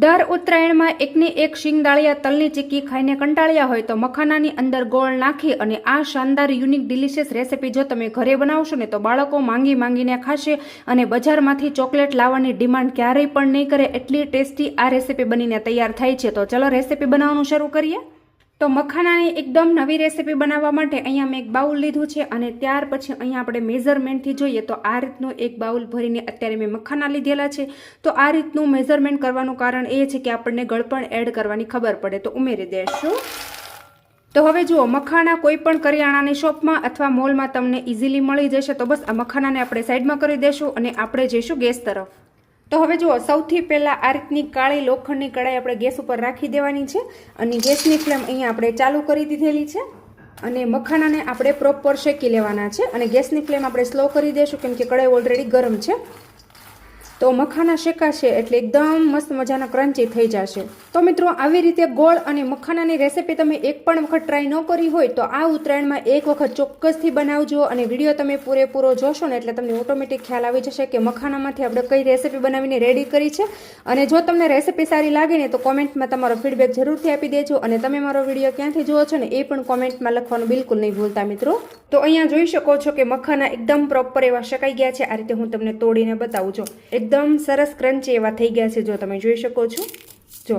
દર ઉત્તરાયણમાં એકની એક શિંગદાળિયા તલની ચીક્કી ખાઈને કંટાળ્યા હોય તો મખાનાની અંદર ગોળ નાખી અને આ શાનદાર યુનિક ડિલિશિયસ રેસિપી જો તમે ઘરે બનાવશો ને તો બાળકો માંગીને ખાશે અને બજારમાંથી ચોકલેટ લાવવાની ડિમાન્ડ ક્યારેય પણ નહીં કરે, એટલી ટેસ્ટી આ રેસિપી બનીને તૈયાર થાય છે। તો ચલો રેસિપી બનાવવાનું શરૂ કરીએ। તો મખાનાની એકદમ નવી રેસિપી બનાવવા માટે અહીંયા મેં એક બાઉલ લીધું છે અને ત્યાર પછી અહીંયા આપણે મેઝરમેન્ટથી જોઈએ તો આ રીતનું એક બાઉલ ભરીને અત્યારે મેં મખાના લીધેલા છે। તો આ રીતનું મેઝરમેન્ટ કરવાનું કારણ એ છે કે આપણને ગળપણ એડ કરવાની ખબર પડે તો ઉમેરી દઈશું। તો હવે જુઓ, મખાના કોઈ પણ કરિયાણાની શોપમાં અથવા મોલમાં તમને ઇઝીલી મળી જશે। તો બસ આ મખાનાને આપણે સાઈડમાં કરી દઈશું અને આપણે જઈશું ગેસ તરફ। તો હવે જુઓ, સૌથી પહેલાં આ રીતની કાળી લોખંડની કડાઈ આપણે ગેસ ઉપર રાખી દેવાની છે અને ગેસની ફ્લેમ અહીંયા આપણે ચાલુ કરી દીધેલી છે અને મખાનાને આપણે પ્રોપર શેકી લેવાના છે અને ગેસની ફ્લેમ આપણે સ્લો કરી દઈશું કેમ કે કડાઈ ઓલરેડી ગરમ છે। તો મખાના શેકાશે એટલે એકદમ મસ્ત મજાના ક્રન્ચી થઈ જશે। તો મિત્રો, આવી રીતે ગોળ અને મખાનાની રેસિપી તમે એક પણ વખત ટ્રાય ન કરી હોય તો આ ઉત્તરાયણમાં એક વખત ચોક્કસથી બનાવજો અને વિડીયો તમે પૂરેપૂરો જોશો ને એટલે તમને ઓટોમેટિક ખ્યાલ આવી જશે કે મખાનામાંથી આપણે કઈ રેસિપી બનાવીને રેડી કરી છે। અને જો તમને રેસિપી સારી લાગે ને તો કોમેન્ટમાં તમારો ફીડબેક જરૂરથી આપી દેજો અને તમે મારો વિડીયો ક્યાંથી જુઓ છો ને એ પણ કોમેન્ટમાં લખવાનું બિલકુલ નહીં ભૂલતા મિત્રો। તો અહીંયા જોઈ શકો છો કે મખાના એકદમ પ્રોપર એવા શેકાઈ ગયા છે। આ રીતે હું તમને તોડીને બતાવું છું, એકદમ સરસ ક્રન્ચી એવા થઈ ગયા છે, જો તમે જોઈ શકો છો। જો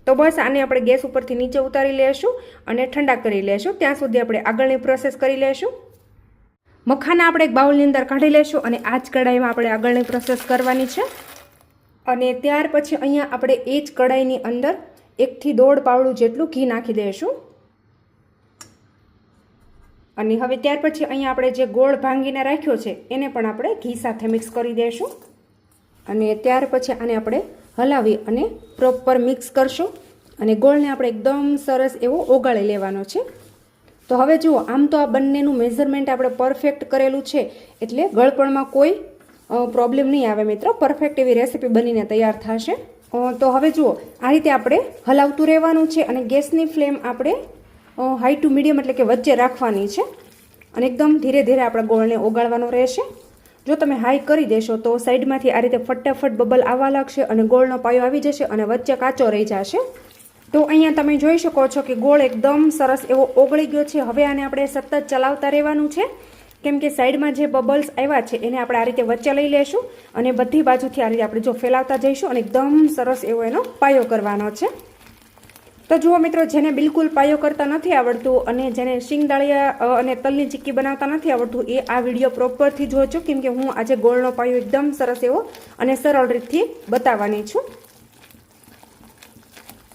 તો બસ આને આપણે ગેસ ઉપરથી નીચે ઉતારી લેશું અને ઠંડા કરી લેશું, ત્યાં સુધી આપણે આગળની પ્રોસેસ કરી લેશું। મખાના આપણે એક બાઉલની અંદર કાઢી લેશું અને આ જ કઢાઈમાં આપણે આગળની પ્રોસેસ કરવાની છે અને ત્યાર પછી અહીંયા આપણે એ જ કઢાઈની અંદર 1 થી 1.5 પાવડું જેટલું ઘી નાખી દઈશું અને હવે ત્યાર પછી અહીંયા આપણે જે ગોળ ભાંગીને રાખ્યો છે એને પણ આપણે ઘી સાથે મિક્સ કરી દઈશું અને ત્યાર પછી આને આપણે હલાવી અને પ્રોપર મિક્સ કરશું અને ગોળને આપણે એકદમ સરસ એવો ઓગાળી લેવાનો છે। તો હવે જુઓ, આમ તો આ બંનેનું મેઝરમેન્ટ આપણે પરફેક્ટ કરેલું છે એટલે ગળપણમાં કોઈ પ્રોબ્લેમ નહીં આવે મિત્રો, પરફેક્ટ એવી રેસિપી બનીને તૈયાર થશે। તો હવે જુઓ, આ રીતે આપણે હલાવતું રહેવાનું છે અને ગેસની ફ્લેમ આપણે હાઈ ટુ મીડિયમ એટલે કે વચ્ચે રાખવાની છે અને એકદમ ધીરે ધીરે આપણે ગોળને ઓગાળવાનો રહેશે। જો તમે હાઈ કરી દેશો તો સાઈડમાંથી આ રીતે ફટાફટ બબલ આવવા લાગશે અને ગોળનો પાયો આવી જશે અને વચ્ચે કાચો રહી જશે। તો અહીંયા તમે જોઈ શકો છો કે ગોળ એકદમ સરસ એવો ઓગળી ગયો છે। હવે આને આપણે સતત ચલાવતા રહેવાનું છે કેમ કે સાઈડમાં જે બબલ્સ આવ્યા છે એને આપણે આ રીતે વચ્ચે લઈ લેશું અને બધી બાજુથી આ રીતે આપણે જો ફેલાવતા જઈશું અને એકદમ સરસ એવો એનો પાયો કરવાનો છે। તો જુઓ મિત્રો, જેને બિલકુલ પાયો કરતા નથી આવડતું અને જેને શિંગદાળિયા અને તલની ચીક્કી બનાવતા નથી આવડતું એ આ વિડીયો પ્રોપરથી જોજો કેમ કે હું આજે ગોળનો પાયો એકદમ સરસ એવો અને સરળ રીતથી બતાવવાની છું।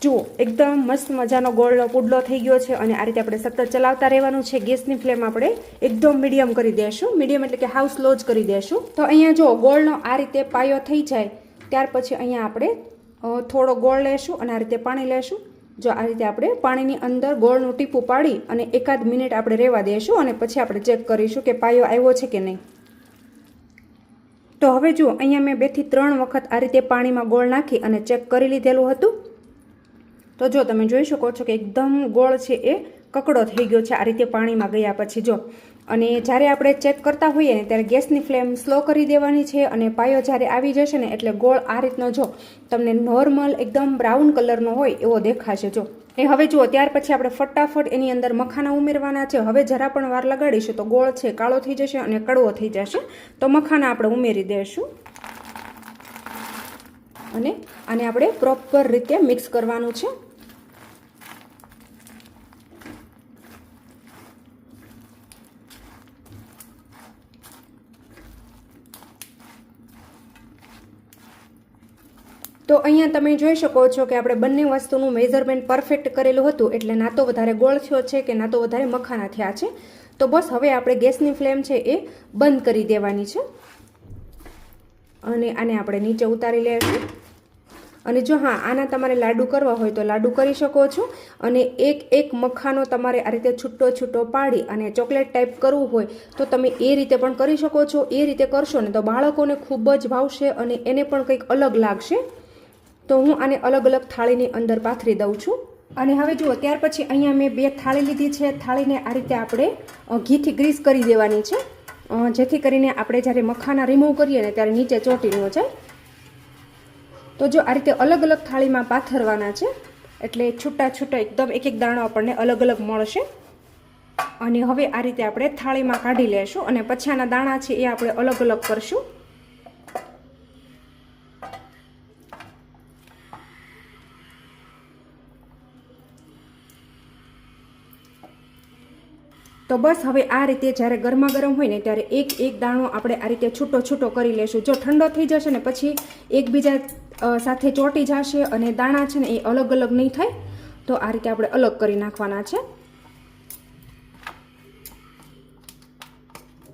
જુઓ, એકદમ મસ્ત મજાનો ગોળનો પુડલો થઈ ગયો છે અને આ રીતે આપણે સતત ચલાવતા રહેવાનું છે। ગેસની ફ્લેમ આપણે એકદમ મીડિયમ કરી દઈશું, મીડિયમ એટલે કે હાવ સ્લો જ કરી દઈશું। તો અહીંયા જો ગોળનો આ રીતે પાયો થઈ જાય ત્યાર પછી અહીંયા આપણે થોડો ગોળ લેશું અને આ રીતે પાણી લેશું। જો આ રીતે આપણે પાણીની અંદર ગોળનું ટીપું પાડી અને 1 મિનિટ આપણે રહેવા દઈશું અને પછી આપણે ચેક કરીશું કે પાયો આવ્યો છે કે નહીં। તો હવે જુઓ, અહીંયા મેં 2 થી 3 વખત આ રીતે પાણીમાં ગોળ નાખી અને ચેક કરી લીધેલું હતું। તો જો તમે જોઈ શકો છો કે એકદમ ગોળ છે એ કકડો થઈ ગયો છે આ રીતે પાણીમાં ગયા પછી। જો અને જ્યારે આપણે ચેક કરતા હોઈએ ને ત્યારે ગેસની ફ્લેમ સ્લો કરી દેવાની છે અને પાયો જ્યારે આવી જશે ને એટલે ગોળ આ રીતનો જો તમને નોર્મલ એકદમ બ્રાઉન કલરનો હોય એવો દેખાશે। જો એ હવે જુઓ, ત્યાર પછી આપણે ફટાફટ એની અંદર મખાના ઉમેરવાના છે। હવે જરા પણ વાર લગાડીશું તો ગોળ છે કાળો થઈ જશે અને કડવો થઈ જશે। તો મખાના આપણે ઉમેરી દઈશું અને આને આપણે પ્રોપર રીતે મિક્સ કરવાનું છે। તો અહીંયા તમે જોઈ શકો છો કે આપણે બંને વસ્તુનું મેઝરમેન્ટ પરફેક્ટ કરેલું હતું એટલે ના તો વધારે ગોળ થયો છે કે ના તો વધારે મખાના થયા છે। તો બસ હવે આપણે ગેસની ફ્લેમ છે એ બંધ કરી દેવાની છે અને આને આપણે નીચે ઉતારી લઈશું। અને જો હા, આના તમારે લાડુ કરવા હોય તો લાડુ કરી શકો છો અને એક મખાનો તમારે આ રીતે છૂટો છૂટો પાડી અને ચોકલેટ ટાઈપ કરવું હોય તો તમે એ રીતે પણ કરી શકો છો। એ રીતે કરશો ને તો બાળકોને ખૂબ જ ભાવશે અને એને પણ કંઈક અલગ લાગશે। તો હું આને અલગ અલગ થાળીની અંદર પાથરી દઉં છું અને હવે જુઓ, ત્યાર પછી અહીંયા મેં 2 થાળી લીધી છે। થાળીને આ રીતે આપણે ઘીથી ગ્રીસ કરી દેવાની છે જેથી કરીને આપણે જ્યારે મખાના રિમૂવ કરીએ ને ત્યારે નીચે ચોંટી ન જાય। તો જો આ રીતે અલગ અલગ થાળીમાં પાથરવાના છે, એટલે છૂટા છૂટા એકદમ એક એક દાણો આપણને અલગ અલગ મળશે. અને હવે આ રીતે આપણે થાળીમાં કાઢી લેશું અને પછી આના દાણા છે એ આપણે અલગ અલગ કરશું. તો બસ હવે આ રીતે જ્યારે ગરમા ગરમ હોય ને ત્યારે એક એક દાણો આપણે આ રીતે છૂટો છૂટો કરી લેશું. જો ઠંડો થઈ જશે ને પછી એકબીજા સાથે ચોંટી જશે અને દાણા છે ને એ અલગ અલગ નહીં થાય, તો આ રીતે આપણે અલગ કરી નાખવાના છે.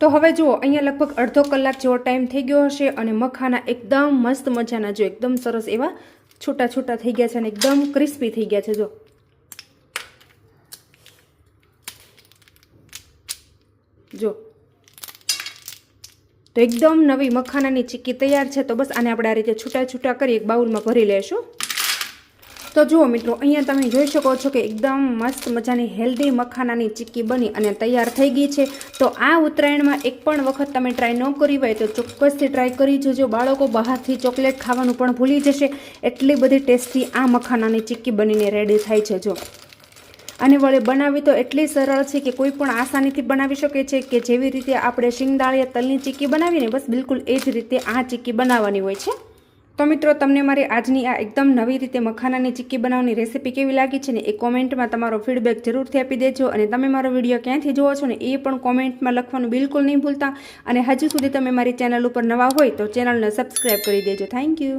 તો હવે જુઓ અહીંયા લગભગ અડધો કલાક જેવો ટાઈમ થઈ ગયો હશે અને મખાના એકદમ મસ્ત મજાના જો એકદમ સરસ એવા છૂટા છૂટા થઈ ગયા છે અને એકદમ ક્રિસ્પી થઈ ગયા છે. જો તો એકદમ નવી મખાનાની ચીક્કી તૈયાર છે. તો બસ આને આપણે આ રીતે છૂટા છૂટા કરી એક બાઉલમાં ભરી લેશું. તો જુઓ મિત્રો, અહીંયા તમે જોઈ શકો છો કે એકદમ મસ્ત મજાની હેલ્ધી મખાનાની ચીક્કી બની અને તૈયાર થઈ ગઈ છે. તો આ ઉત્તરાયણમાં એક પણ વખત તમે ટ્રાય ન કરી હોય તો ચોક્કસથી ટ્રાય કરી જોજો. બાળકો બહારથી ચોકલેટ ખાવાનું પણ ભૂલી જશે, એટલી બધી ટેસ્ટી આ મખાનાની ચીક્કી બનીને રેડી થાય છે. જો અને વળી બનાવી તો એટલી સરળ છે કે કોઈ પણ આસાનીથી બનાવી શકે છે, કે જેવી રીતે આપણે શિંગદાળિયા તલની ચીક્કી બનાવીને બસ બિલકુલ એ જ રીતે આ ચીક્કી બનાવવાની હોય છે. તો મિત્રો, તમને મારી આજની આ એકદમ નવી રીતે મખાનાની ચીક્કી બનાવવાની રેસીપી કેવી લાગી છે ને એ કોમેન્ટમાં તમારો ફીડબેક જરૂરથી આપી દેજો. અને તમે મારો વિડીયો ક્યાંથી જુઓ છો ને એ પણ કોમેન્ટમાં લખવાનું બિલકુલ નહીં ભૂલતા. અને હજુ સુધી તમે મારી ચેનલ ઉપર નવા હોય તો ચેનલને સબસ્ક્રાઈબ કરી દેજો. Thank you.